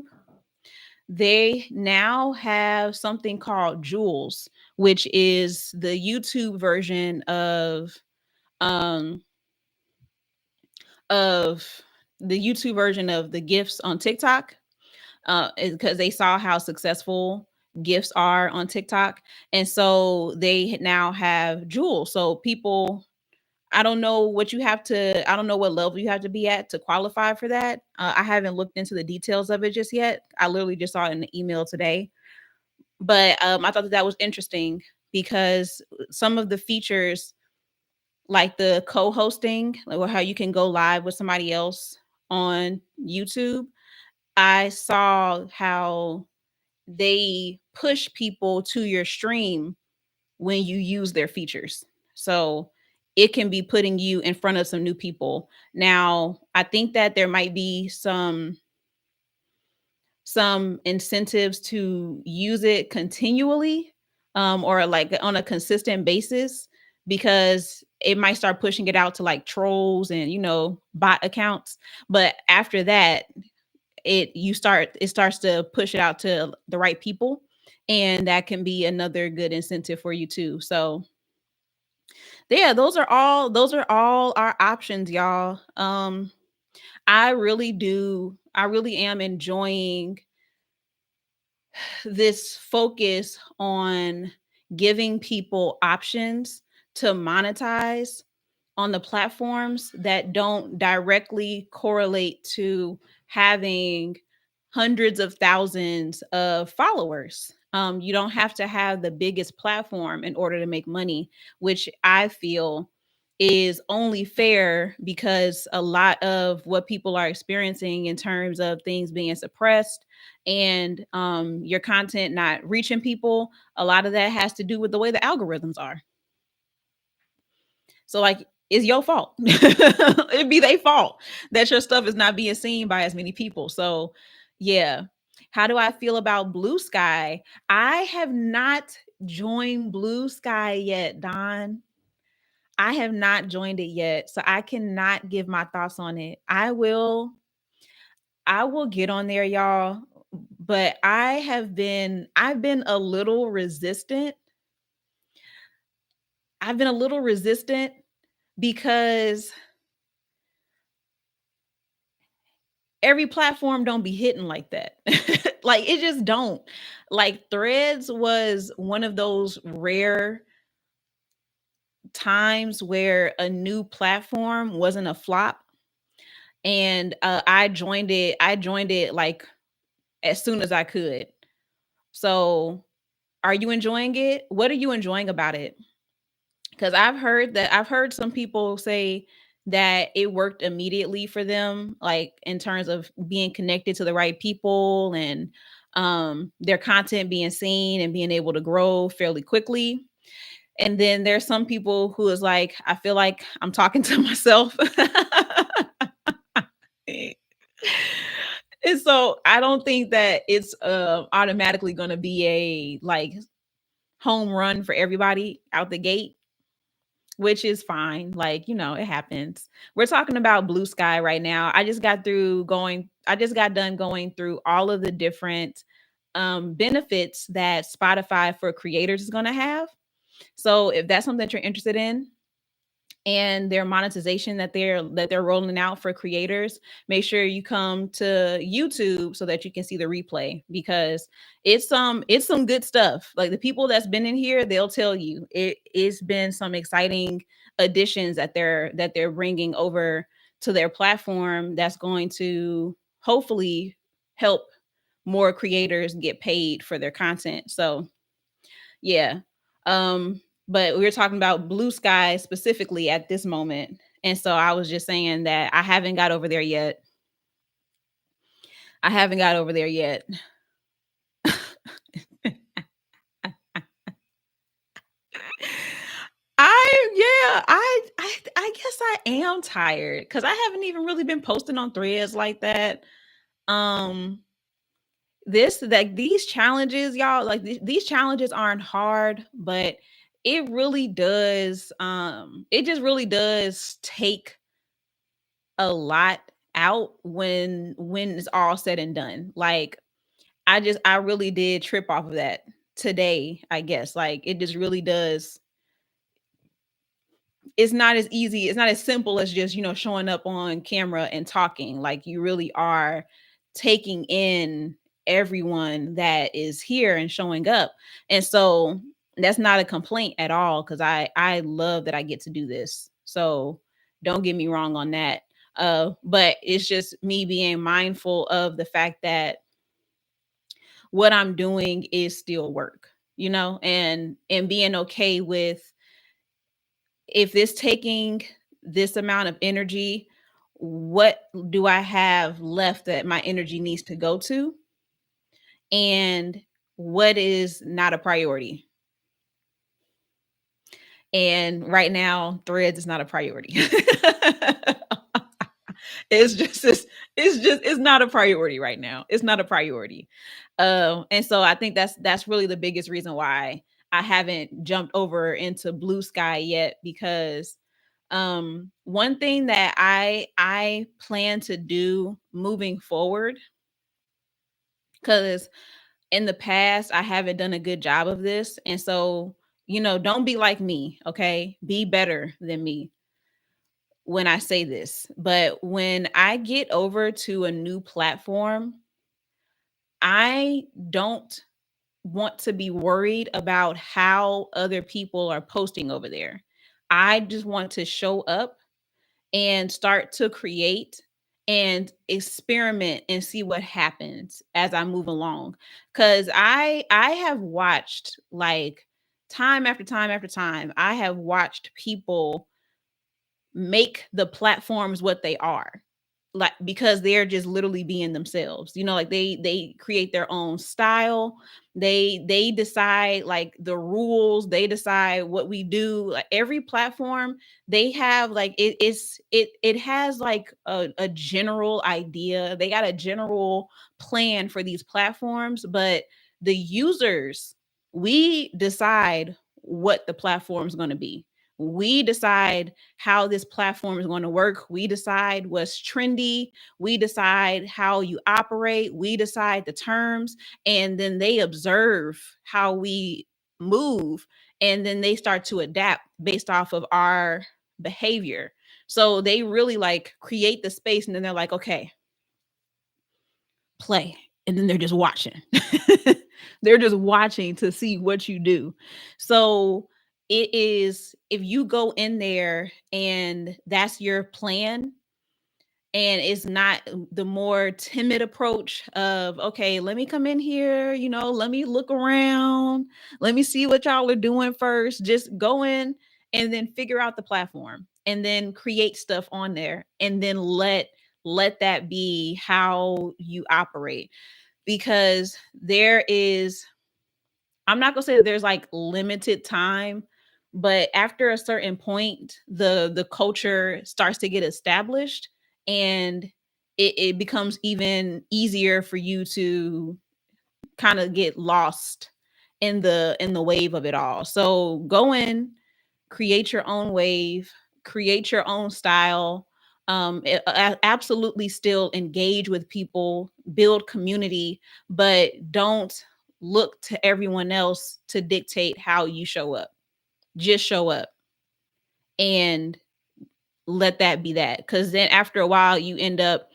they now have something called Jules, which is the YouTube version um of the gifts on TikTok. Because they saw how successful gifts are on TikTok, and so they now have Jules. So people, I don't know what level you have to be at to qualify for that. I haven't looked into the details of it just yet. I literally just saw it in the email today. But I thought that was interesting because some of the features, like the co-hosting, or how you can go live with somebody else on YouTube, I saw how they push people to your stream when you use their features. So it can be putting you in front of some new people. Now, I think that there might be some incentives to use it continually, or like on a consistent basis, because it might start pushing it out to like trolls and bot accounts. But after that, it starts to push it out to the right people, and that can be another good incentive for you too. So yeah, those are all our options, y'all. I really am enjoying this focus on giving people options to monetize on the platforms that don't directly correlate to having hundreds of thousands of followers. You don't have to have the biggest platform in order to make money, which I feel is only fair because a lot of what people are experiencing in terms of things being suppressed and your content not reaching people, a lot of that has to do with the way the algorithms are. So like it's your fault. It'd be their fault that your stuff is not being seen by as many people. So yeah. How do I feel about Blue Sky? I have not joined Blue Sky yet, Don. I have not joined it yet. So I cannot give my thoughts on it. I will get on there, y'all. But I've been a little resistant. I've been a little resistant because every platform don't be hitting like that. Like it just don't. Like Threads was one of those rare times where a new platform wasn't a flop, and I joined it like as soon as I could. So, are you enjoying it? What are you enjoying about it? Because I've heard some people say that it worked immediately for them, like in terms of being connected to the right people and their content being seen and being able to grow fairly quickly. And then there's some people who is like, I feel like I'm talking to myself. And so I don't think that it's automatically going to be a like home run for everybody out the gate, which is fine. Like, it happens. We're talking about Blue Sky right now. I just got done going through all of the different benefits that Spotify for creators is going to have. So if that's something that you're interested in, and their monetization that they're rolling out for creators, make sure you come to YouTube so that you can see the replay, because it's some good stuff. Like the people that's been in here, they'll tell you it's been some exciting additions that they're bringing over to their platform that's going to hopefully help more creators get paid for their content. So yeah. But we were talking about Blue Sky specifically at this moment. And so I was just saying that I haven't got over there yet. I haven't got over there yet. I guess I am tired because I haven't even really been posting on threads like that. Um this like these challenges, y'all, like these challenges aren't hard, but it just really does take a lot out when it's all said and done. Like I really did trip off of that today, I guess. Like it just really does. It's not as easy, it's not as simple as just, showing up on camera and talking. Like you really are taking in everyone that is here and showing up. And so that's not a complaint at all, because I love that I get to do this. So don't get me wrong on that. But it's just me being mindful of the fact that what I'm doing is still work, and being okay with, if this taking this amount of energy, what do I have left that my energy needs to go to? And what is not a priority? And right now, threads is not a priority. It's not a priority right now. It's not a priority. And so I think that's really the biggest reason why I haven't jumped over into Blue Sky yet, because one thing that I plan to do moving forward, because in the past I haven't done a good job of this, and so don't be like me, okay? Be better than me when I say this. But when I get over to a new platform, I don't want to be worried about how other people are posting over there. I just want to show up and start to create and experiment and see what happens as I move along. Cuz I have watched, like, time after time after time, I have watched people make the platforms what they are, like, because they're just literally being themselves, like they create their own style. They decide, like, the rules, they decide what we do. Like every platform, they have, like, it has like a general idea, they got a general plan for these platforms, but the users, we decide what the platform is going to be. We decide how this platform is going to work. We decide what's trendy. We decide how you operate. We decide the terms. And then they observe how we move. And then they start to adapt based off of behavior. So they really like create the space and then they're like, okay, play. And then they're just watching. They're just watching to see what you do. So it is, if you go in there and that's your plan, and it's not the more timid approach of, okay, let me come in here, let me look around, let me see what y'all are doing first. Just go in and then figure out the platform and then create stuff on there and then let that be how you operate. Because there is, I'm not gonna say that there's like limited time, but after a certain point, the culture starts to get established, and it becomes even easier for you to kind of get lost in the wave of it all. So go in, create your own wave, create your own style. Absolutely still engage with people, build community, but don't look to everyone else to dictate how you show up. Just show up and let that be that. Because then after a while, you end up,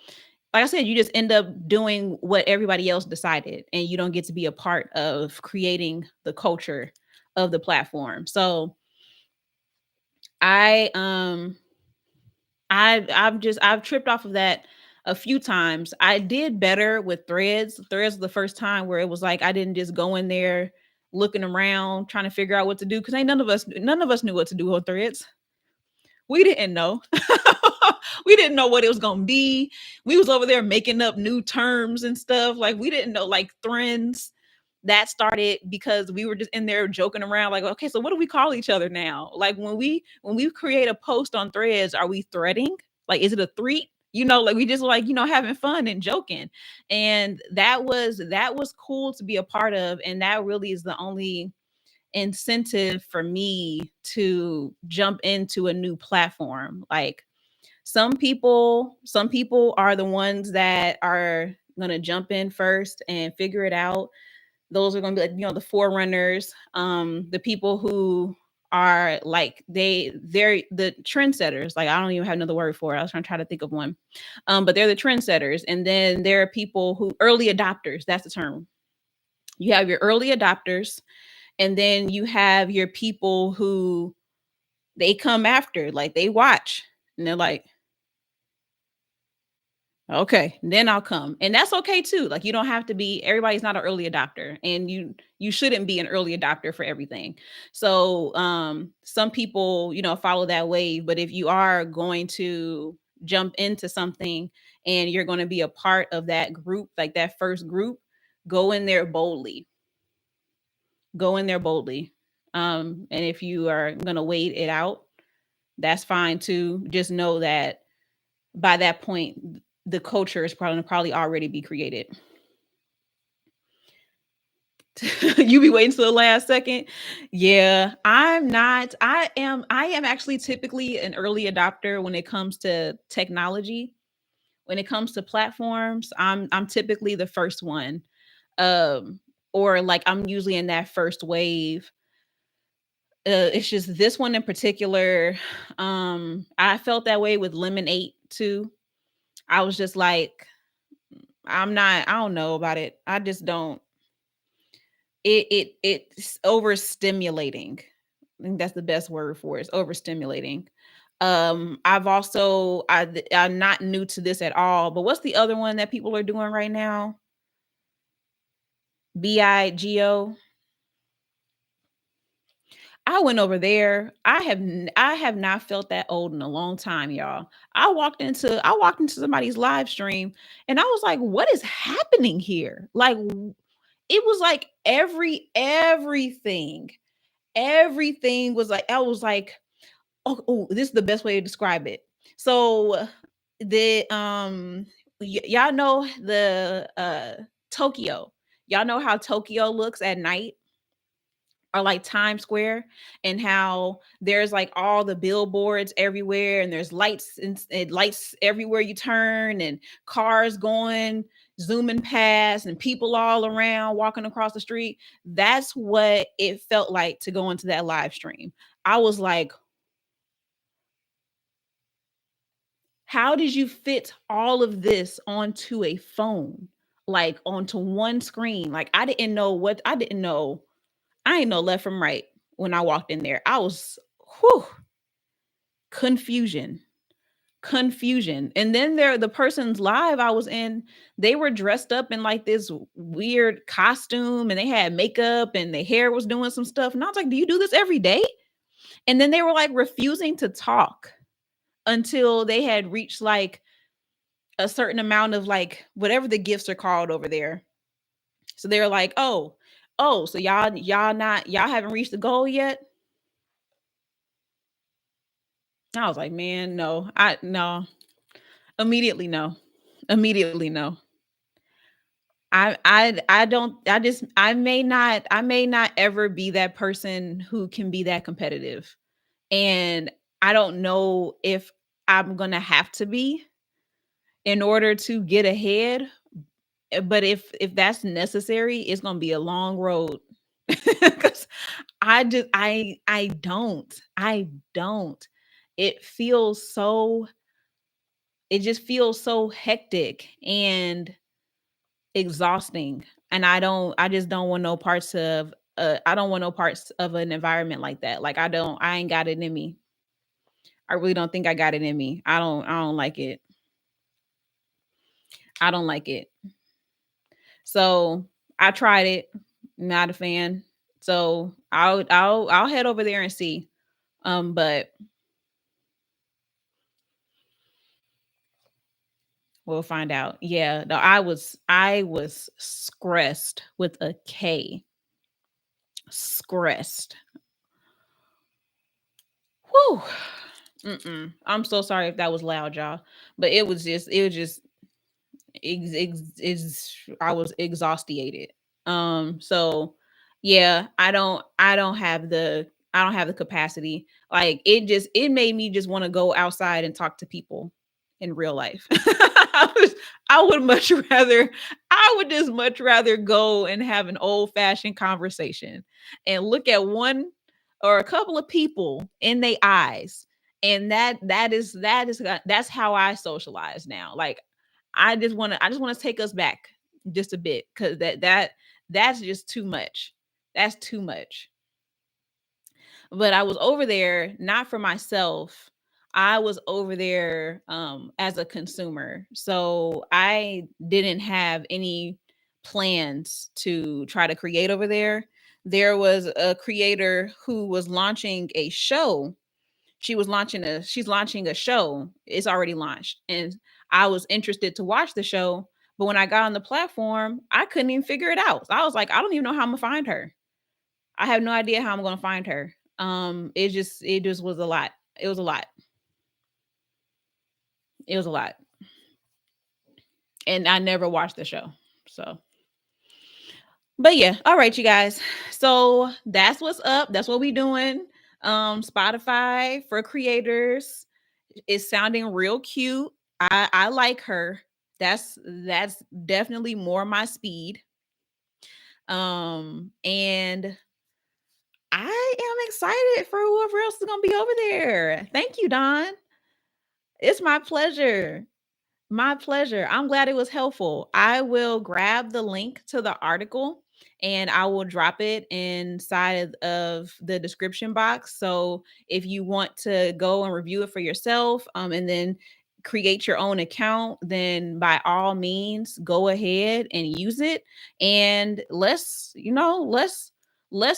like I said, you just end up doing what everybody else decided, and you don't get to be a part of creating the culture of the platform. So I I've tripped off of that a few times. I did better with threads. Threads was the first time where it was like I didn't just go in there looking around trying to figure out what to do, because ain't none of us knew what to do on threads. We didn't know. We didn't know what it was gonna be. We was over there making up new terms and stuff. Like we didn't know, like trends. That started because we were just in there joking around, like, okay, so what do we call each other now? Like when we create a post on threads, are we threading? Like, is it a threat? Like we just like, having fun and joking. And that was cool to be a part of. And that really is the only incentive for me to jump into a new platform. Like some people are the ones that are going to jump in first and figure it out. Those are going to be like, the forerunners, the people who are like, they're the trendsetters. Like, I don't even have another word for it. I was trying to think of one. But they're the trendsetters. And then there are people who, early adopters, that's the term. You have your early adopters, and then you have your people who they come after, like they watch and they're like, okay, then I'll come. And that's okay too. Like, you don't have to be, everybody's not an early adopter, and you shouldn't be an early adopter for everything. So some people, follow that wave, but if you are going to jump into something and you're going to be a part of that group, like that first group, go in there boldly. Go in there boldly. And if you are going to wait it out, that's fine too. Just know that by that point, the culture is probably already be created. You be waiting till the last second. Yeah, I'm not. I am actually typically an early adopter when it comes to technology. When it comes to platforms, I'm typically the first one. Um or like I'm usually in that first wave. It's just this one in particular. I felt that way with Lemon 8 too. I was just like, I don't know about it. I just don't. It's overstimulating. I think that's the best word for it. It's overstimulating. I'm not new to this at all, but what's the other one that people are doing right now? BIGO. I went over there. I have not felt that old in a long time, y'all. I walked into somebody's live stream and I was like, what is happening here? Like, it was like everything was like, I was like, oh, this is the best way to describe it. So the y'all know the Tokyo. Y'all know how Tokyo looks at night, or like Times Square, and how there's like all the billboards everywhere, and there's lights and lights everywhere you turn, and cars going zooming past, and people all around walking across the street. That's what it felt like to go into that live stream. I was like, How did you fit all of this onto a phone? Like onto one screen? Like I didn't know. I ain't know left from right when I walked in there. I was whew, confusion. Confusion. And then the person's live I was in, they were dressed up in like this weird costume and they had makeup and their hair was doing some stuff. And I was like, do you do this every day? And then they were like refusing to talk until they had reached like a certain amount of like whatever the gifts are called over there. So they're like, oh, so y'all haven't reached the goal yet? I was like, man, no. No. Immediately no. Immediately no. I don't I just I may not ever be that person who can be that competitive. And I don't know if I'm going to have to be in order to get ahead. But if that's necessary, it's going to be a long road. Cuz I don't. It feels so it just feels so hectic and exhausting. And I just don't want no parts of I don't want no parts of an environment like that. Like I ain't got it in me. I really don't think I got it in me. I don't like it. I don't like it. So I tried it. Not a fan. So I'll head over there and see. But we'll find out. Yeah, no, I was stressed with a K. Stressed. Whew. Mm-mm. I'm so sorry if that was loud, y'all. But it was just I was exhausted. So yeah, I don't have the capacity. Like it made me just want to go outside and talk to people in real life. I would much rather I would just much rather go and have an old-fashioned conversation and look at one or a couple of people in their eyes. And that's how I socialize now. Like I just want to take us back just a bit because that's just too much. That's too much. But I was over there not for myself. I was over there as a consumer. So I didn't have any plans to try to create over there. There was a creator who was launching a show. She's launching a show. It's already launched. And I was interested to watch the show, but when I got on the platform, I couldn't even figure it out. So I was like, I don't even know how I'm gonna find her. I have no idea how I'm gonna find her. It just was a lot. It was a lot. It was a lot. And I never watched the show. So but yeah, all right, you guys. So that's what's up. That's what we doing. Spotify for creators is sounding real cute. I like her. That's definitely more my speed. And I am excited for whoever else is gonna be over there. Thank you, Don. It's my pleasure. My pleasure. I'm glad it was helpful. I will grab the link to the article and I will drop it inside of the description box. So if you want to go and review it for yourself, and then create your own account, then by all means go ahead and use it. And let's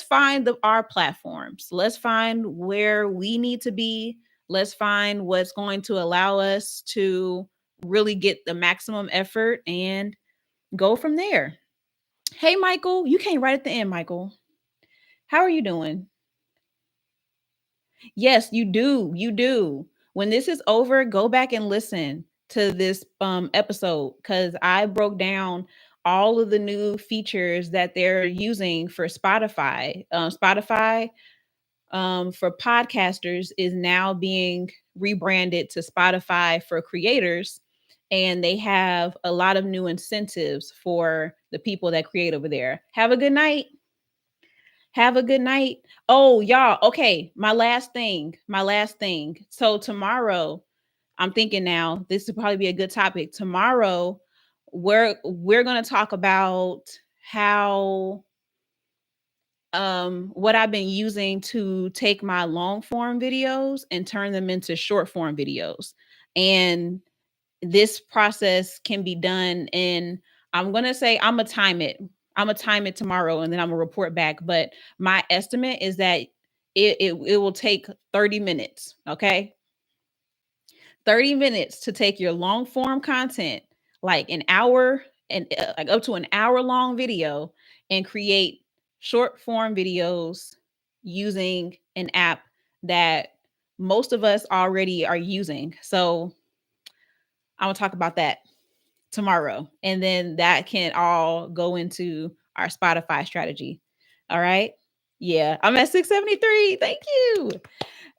find our platforms. Let's find where we need to be. Let's find what's going to allow us to really get the maximum effort and go from there. Hey, Michael, you came right at the end, Michael. How are you doing? Yes, you do. You do. When this is over, go back and listen to this episode because I broke down all of the new features that they're using for Spotify. Spotify for podcasters is now being rebranded to Spotify for creators. And they have a lot of new incentives for the people that create over there. Have a good night. Have a good night. Oh, y'all. Okay. My last thing. My last thing. So tomorrow, I'm thinking now this would probably be a good topic. Tomorrow, we're gonna talk about how what I've been using to take my long form videos and turn them into short form videos. And this process can be done in, I'm going to say I'm going to time it. I'm going to time it tomorrow and then I'm going to report back, but my estimate is that it will take 30 minutes, okay? 30 minutes to take your long form content, like an hour and like up to an hour long video, and create short form videos using an app that most of us already are using. So I'm gonna talk about that tomorrow. And then that can all go into our Spotify strategy. All right. Yeah, I'm at 673. Thank you.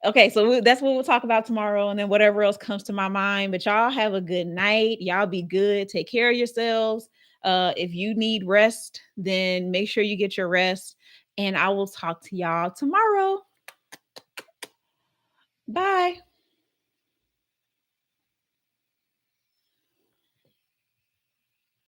Okay, so that's what we'll talk about tomorrow, and then whatever else comes to my mind. But y'all have a good night. Y'all be good. Take care of yourselves. If you need rest, then make sure you get your rest. And I will talk to y'all tomorrow. Bye.